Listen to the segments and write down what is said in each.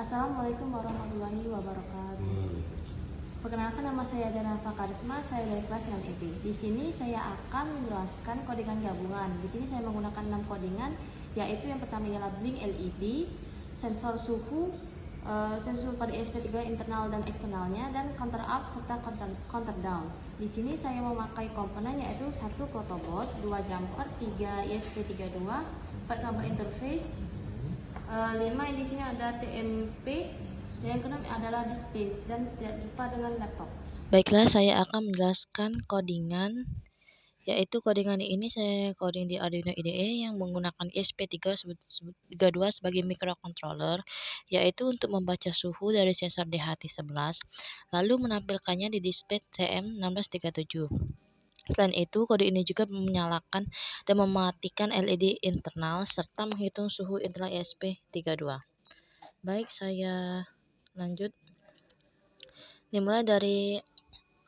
Assalamualaikum warahmatullahi wabarakatuh. Perkenalkan, nama saya Dana Fakarisma, saya dari kelas 6 IB. Di sini saya akan menjelaskan kodingan gabungan. Di sini saya menggunakan 6 kodingan, yaitu yang pertama ialah blink LED, sensor suhu, sensor pada ESP3 internal dan eksternalnya, dan counter up serta counter down. Di sini saya memakai komponen yaitu 1 protobot, 2 jumper, 3 ESP32, 4 kabel interface, 5 di sini ada TMP, dan yang keenam adalah display, dan tidak lupa dengan laptop. Baiklah, saya akan menjelaskan kodingan, yaitu kodingan ini saya coding di Arduino IDE yang menggunakan ESP32 sebagai microcontroller, yaitu untuk membaca suhu dari sensor DHT11, lalu menampilkannya di display TM1637. Selain itu, kode ini juga menyalakan dan mematikan LED internal serta menghitung suhu internal ESP32. Baik, saya lanjut. Dimulai dari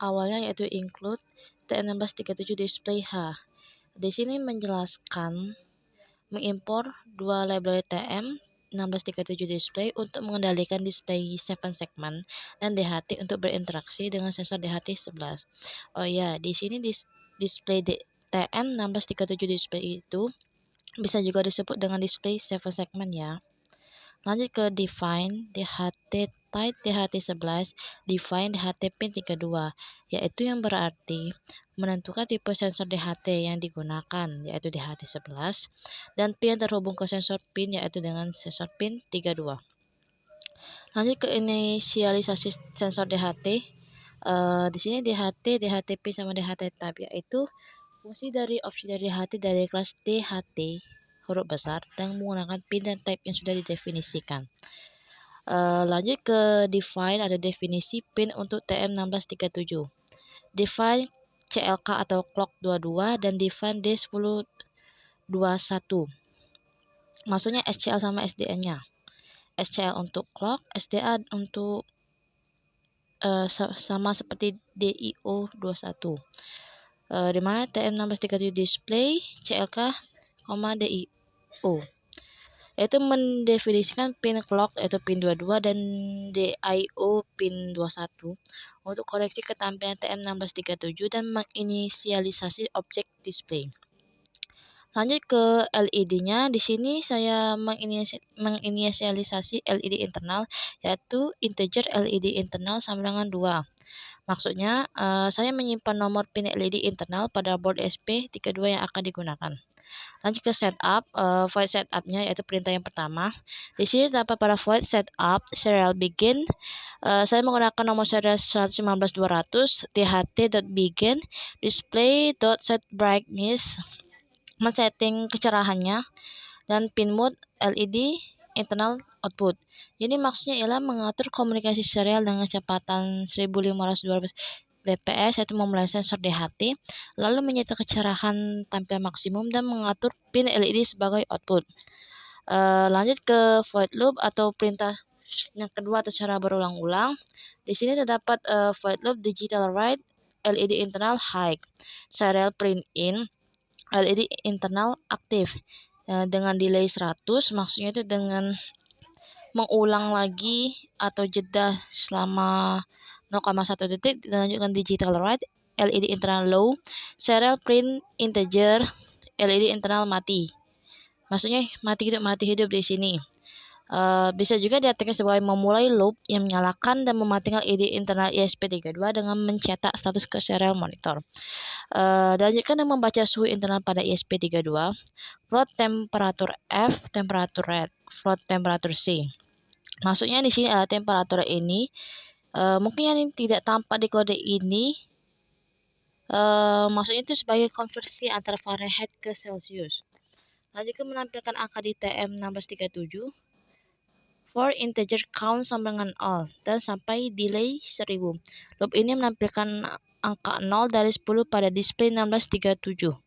awalnya, yaitu include TM1637 display H. Di sini menjelaskan mengimpor dua library TM1637 display untuk mengendalikan display 7 segment dan DHT untuk berinteraksi dengan sensor DHT11. Oh ya, di sini display TM1637 display itu bisa juga disebut dengan display 7 segment ya. Lanjut ke define DHT type DHT11, define DHT pin 32, yaitu yang berarti menentukan tipe sensor DHT yang digunakan, yaitu DHT11, dan pin yang terhubung ke sensor pin, yaitu dengan sensor pin 32. Lanjut ke inisialisasi sensor DHT. Di sini DHT pin sama DHT type, yaitu fungsi dari opsi dari DHT dari kelas DHT huruf besar dan menggunakan pin dan type yang sudah didefinisikan. Lanjut ke define, ada definisi pin untuk TM1637. Define CLK atau clock 22 dan define D1021. Maksudnya SCL sama SDA-nya. SCL untuk clock, SDA untuk sama seperti DIO 21. Di mana TM1637 display CLK, DIO yaitu mendefinisikan pin clock yaitu pin 22 dan DIO pin 21 untuk koneksi ketampilan TM1637 dan menginisialisasi objek display. Lanjut ke LED-nya. Di sini saya menginisialisasi LED internal, yaitu integer LED internal sama dengan 2. Maksudnya, saya menyimpan nomor pin LED internal pada board ESP32 yang akan digunakan. Lanjut ke setup, void setupnya yaitu perintah yang pertama. Di sini terdapat pada void setup serial begin. Saya menggunakan nomor serial 115200 tht.begin display.set brightness, men-setting kecerahannya, dan pin mode LED internal output. Jadi maksudnya ialah mengatur komunikasi serial dengan kecepatan 1500 bps, yaitu memulai sensor DHT, lalu menyita kecerahan tampilan maksimum dan mengatur pin LED sebagai output. Lanjut ke void loop atau perintah yang kedua atau secara berulang-ulang. Di sini terdapat void loop digital write LED internal high, serial print in LED internal aktif dengan delay 100, maksudnya itu dengan mengulang lagi atau jeda selama 0,1 detik, dilanjutkan digital write LED internal low, serial print integer LED internal mati. Maksudnya mati hidup di sini. Bisa juga diartikan sebagai memulai loop yang menyalakan dan mematikan LED internal ESP32 dengan mencetak status ke serial monitor. Dilanjutkan dengan membaca suhu internal pada ESP32, float temperatur F, temperatur red, float temperatur C. Maksudnya di sini temperatur ini mungkin yang tidak tampak di kode ini, maksudnya itu sebagai konversi antara Fahrenheit ke Celsius. Lanjut ke menampilkan angka di TM1637 for integer count sama dengan all dan sampai delay 1000. Loop ini menampilkan angka 0 dari 10 pada display 1637.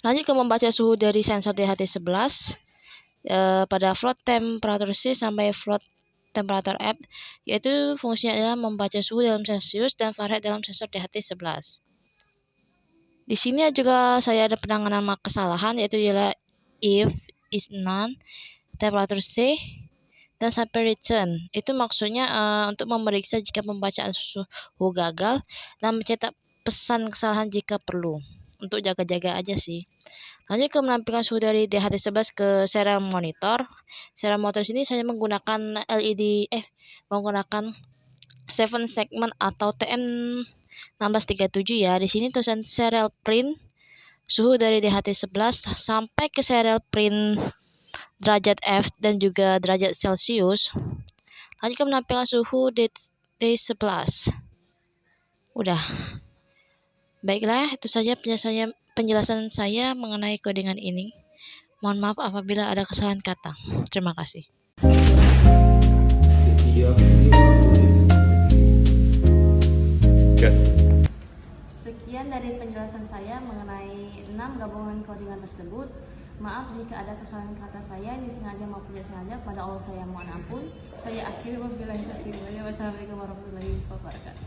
Lanjut ke membaca suhu dari sensor DHT11 pada float temperatur C sampai float temperatur F, yaitu fungsinya adalah membaca suhu dalam Celsius dan Fahrenheit dalam sensor DHT11. Di sini juga saya ada penanganan kesalahan, yaitu ialah if is none, temperatur C, dan sampai return. Itu maksudnya untuk memeriksa jika pembacaan suhu gagal dan mencetak pesan kesalahan jika perlu. Untuk jaga-jaga aja sih. Lanjut ke menampilkan suhu dari DHT11 ke serial monitor. Serial monitor sini saya menggunakan menggunakan 7 segment atau TM1637 ya. Di sini tulisan serial print suhu dari DHT11 sampai ke serial print derajat F dan juga derajat Celcius. Lanjut ke menampilkan suhu D11. Udah. Baiklah, itu saja penjelasan saya mengenai codingan ini. Mohon maaf apabila ada kesalahan kata. Terima kasih. Sekian dari penjelasan saya mengenai 6 gabungan codingan tersebut. Maaf jika ada kesalahan kata saya disengaja maupun tidak sengaja, pada Allah saya mohon ampun. Saya akhiri wabillahi taufiq wal hidayah. Wassalamualaikum warahmatullahi wabarakatuh.